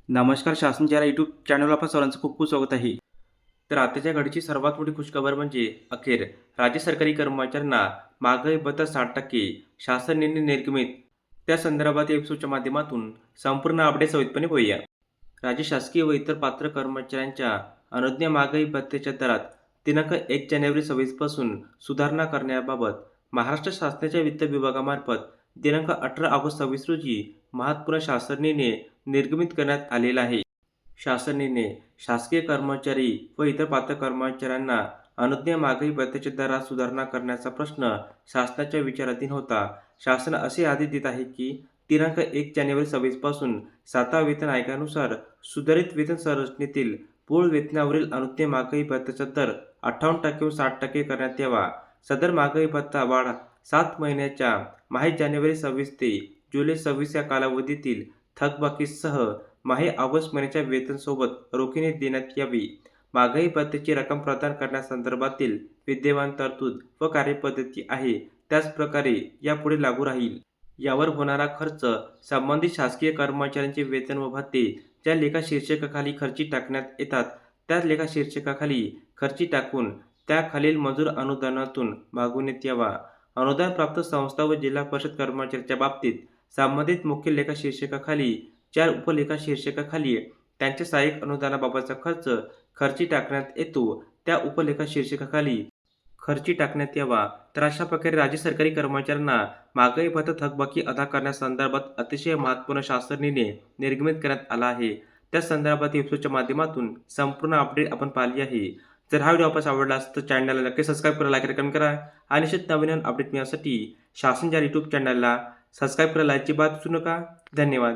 नमस्कार. शासन यूट्यूब चॅनलवर आपल्या सर्वांचं खूप खूप स्वागत आहे. तर आताच्या घडीची सर्वात मोठी खुशखबर म्हणजे अखेर राज्य सरकारी कर्मचाऱ्यांना महागाई भत्ता 60% शासन निर्णय निर्गमित. त्या संदर्भात या एपिसोडच्या माध्यमातून संपूर्ण अपडेट सविस्तरपणे पाहूया. राज्य शासकीय व इतर पात्र कर्मचाऱ्यांच्या अनुज्ञेय महागाई भत्त्याच्या दरात दिनांक 1 जानेवारी 26 पासून सुधारणा करण्याबाबत महाराष्ट्र शासनाच्या वित्त विभागामार्फत दिनांक 18 ऑगस्ट 26 रोजी महत्त्वपूर्ण शासन निर्णय निर्गमित करण्यात आलेला आहे. शासन निर्णय शासकीय कर्मचारी व इतर पात्र कर्मचाऱ्यांना अनुज्ञेय महागाई भत्त्याच्या दरात सुधारणा करण्याचा प्रश्न शासनाच्या विचाराधीन होता. शासन असे आदेश देत आहे की दिनांक 1 जानेवारी 26 पासून 7व्या वेतन आयोगानुसार सुधारित वेतन संरचनेतील मूळ वेतनावरील अनुज्ञेय महागाई भत्त्याचा दर 58% व 60% करण्यात यावा. सदर महागाई भत्ता वाढ 7 महिन्याच्या माहे जानेवारी 26 ते जुलै 26 या कालावधीतील थकबाकीसह माहे ऑगस्ट महिन्याच्या वेतनासोबत रोखीने देण्यात यावी. महागाई भत्त्याची रक्कम प्रदान करण्यासंदर्भातील विद्यमान तरतूद व कार्यपद्धती आहे त्याच प्रकारे यापुढे लागू राहील. यावर होणारा खर्च संबंधित शासकीय कर्मचाऱ्यांचे वेतन व भत्ते ज्या लेखा शीर्षकाखाली खर्ची टाकण्यात येतात त्याच लेखा शीर्षकाखाली खर्ची टाकून त्याखालील मंजूर अनुदानातून भागवण्यात यावा. अनुदान प्राप्त संस्था व जिल्हा परिषद कर्मचाऱ्यांच्या बाबतीत संबंधित मुख्य लेखा शीर्षकाखाली 4 उपलेखा शीर्षकाखाली त्यांच्या सहाय्यक अनुदानाबाबतचा खर्च खर्ची टाकण्यात येतो त्या उपलेखा शीर्षकाखाली खर्ची टाकण्यात यावा. तर अशा प्रकारे राज्य सरकारी कर्मचाऱ्यांना महागाई भत्ता थकबाकी अदा करण्यासंदर्भात अतिशय महत्त्वपूर्ण शासन निर्णय निर्गमित करण्यात आला आहे. त्या संदर्भात एपिसोडच्या माध्यमातून संपूर्ण अपडेट आपण पाहिली आहे. जर हा व्हिडिओ आपल्याला आवडला असेल तर चॅनलला नक्की सबस्क्राईब करा, लाईक कमेंट करा आणि असेच नवीन अपडेट मिळण्यासाठी शासन यूट्यूब चॅनलला सबस्क्राईब करायला अजिबात विसरू नका. धन्यवाद.